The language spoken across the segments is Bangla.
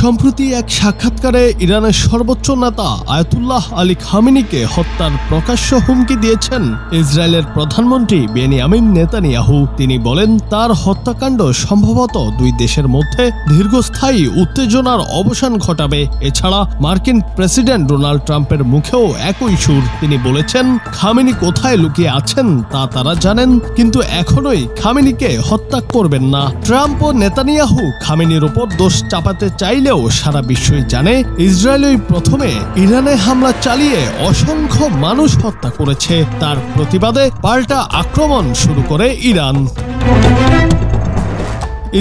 সম্প্রতি এক সাক্ষাৎকারে ইরানের সর্বোচ্চ নেতা আয়াতুল্লাহ আলী খামেনিকে হত্যার প্রকাশ্য হুমকি দিয়েছেন ইসরায়েলের প্রধানমন্ত্রী বেনিয়ামিন নেতানিয়াহু। তিনি বলেন, তার হত্যাকাণ্ড সম্ভবত দুই দেশের মধ্যে দীর্ঘস্থায়ী উত্তেজনার অবসান ঘটাবে। এছাড়া মার্কিন প্রেসিডেন্ট ডোনাল্ড ট্রাম্পের মুখেও একই সুর। তিনি বলেছেন, খামেনি কোথায় লুকিয়ে আছেন তা তারা জানেন, কিন্তু এখনোই খামেনিকে হত্যা করবেন না। ট্রাম্প ও নেতানিয়াহু খামেনির উপর দোষ চাপাতে চাইলেও সারা বিশ্বই জানে ইসরায়েলই প্রথমে ইরানে হামলা চালিয়ে অসংখ্য মানুষ হত্যা করেছে। তার প্রতিবাদে পাল্টা আক্রমণ শুরু করে ইরান।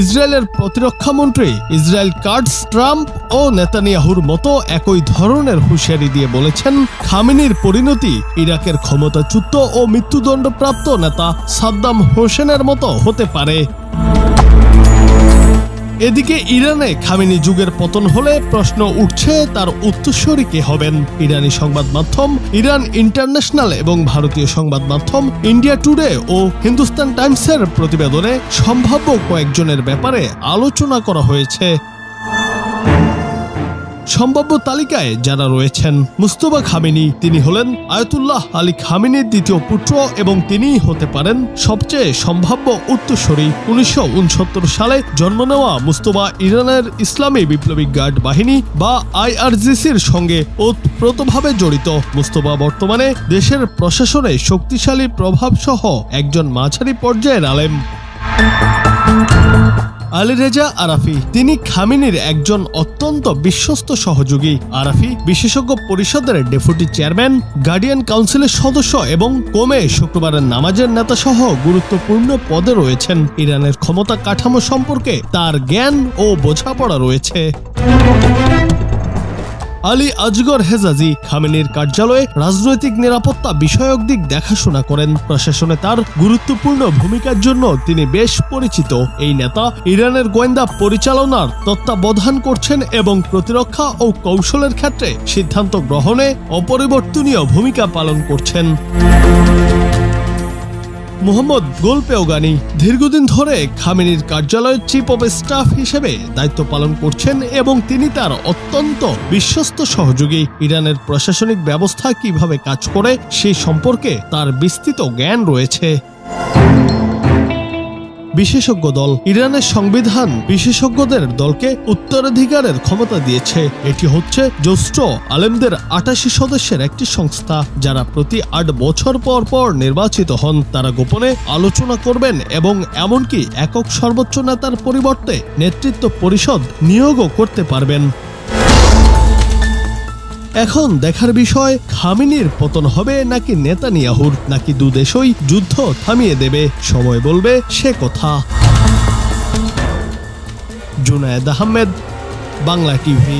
ইসরায়েলের প্রতিরক্ষা মন্ত্রী ইসরায়েল কাটজ ট্রাম্প ও নেতানিয়াহুর মতো একই ধরনের হুঁশিয়ারি দিয়ে বলেছেন, খামেনির পরিণতি ইরাকের ক্ষমতাচ্যুত ও মৃত্যুদণ্ডপ্রাপ্ত নেতা সাদ্দাম হোসেনের মতো হতে পারে। এদিকে ইরানে খামেনি যুগের পতন হলে প্রশ্ন উঠছে, তার উত্তরসূরি কে হবেন। ইরানি সংবাদ মাধ্যম ইরান ইন্টারন্যাশনাল এবং ভারতীয় সংবাদ মাধ্যম ইন্ডিয়া টুডে ও হিন্দুস্তান টাইমসের প্রতিবেদনে সম্ভাব্য কয়েকজনের ব্যাপারে আলোচনা করা হয়েছে। সম্ভাব্য তালিকায় যারা রয়েছেন: মুস্তফা খামেনি, তিনি হলেন আয়াতুল্লাহ আলী খামেনির দ্বিতীয় পুত্র এবং তিনিই হতে পারেন সবচেয়ে সম্ভাব্য উত্তরসূরি। 1969 সালে জন্ম নেওয়া মুস্তফা ইরানের ইসলামী বিপ্লবী গার্ড বাহিনী বা IRGCর সঙ্গে ওতপ্রোতভাবে জড়িত। মুস্তফা বর্তমানে দেশের প্রশাসনে শক্তিশালী প্রভাবসহ একজন মাঝারি পর্যায়ের আলেম। আলীরেজা আরাফি, তিনি খামেনির একজন অত্যন্ত বিশ্বস্ত সহযোগী। আরাফি বিশেষজ্ঞ পরিষদের ডেপুটি চেয়ারম্যান, গার্ডিয়ান কাউন্সিলের সদস্য এবং কোমে শুক্রবারের নামাজের নেতা সহ গুরুত্বপূর্ণ পদে রয়েছেন। ইরানের ক্ষমতা কাঠামো সম্পর্কে তার জ্ঞান ও বোঝাপড়া রয়েছে। আলী আজগর হেজাজি, খামেনির কার্যালয়ে রাজনৈতিক নিরাপত্তা বিষয়ক দিক দেখাশোনা করেন। প্রশাসনে তার গুরুত্বপূর্ণ ভূমিকার জন্য তিনি বেশ পরিচিত। এই নেতা ইরানের গোয়েন্দা পরিচালনার তত্ত্বাবধান করছেন এবং প্রতিরক্ষা ও কৌশলের ক্ষেত্রে সিদ্ধান্ত গ্রহণে অপরিবর্তনীয় ভূমিকা পালন করছেন। মোহাম্মদ গোলপেওগানি, দীর্ঘদিন ধরে খামেনির কার্যালয়ের চিফ অব স্টাফ হিসেবে দায়িত্ব পালন করছেন এবং তিনি তার অত্যন্ত বিশ্বস্ত সহযোগী। ইরানের প্রশাসনিক ব্যবস্থা কিভাবে কাজ করে সেই সম্পর্কে তার বিস্তৃত জ্ঞান রয়েছে। বিশেষজ্ঞ দল, ইরানের সংবিধান বিশেষজ্ঞদের দলকে উত্তরাধিকারের ক্ষমতা দিয়েছে। এটি হচ্ছে জ্যেষ্ঠ আলেমদের 88 সদস্যের একটি সংস্থা, যারা প্রতি 8 বছর পর পর নির্বাচিত হন। তারা গোপনে আলোচনা করবেন এবং এমনকি একক সর্বোচ্চ নেতার পরিবর্তে নেতৃত্ব পরিষদ নিয়োগও করতে পারবেন। এখন দেখার বিষয়, খামেনির পতন হবে নাকি নেতানিয়াহুর, নাকি দুদেশই যুদ্ধ থামিয়ে দেবে। সময় বলবে সে কথা। জুনায়েদ আহমেদ, বাংলা টিভি।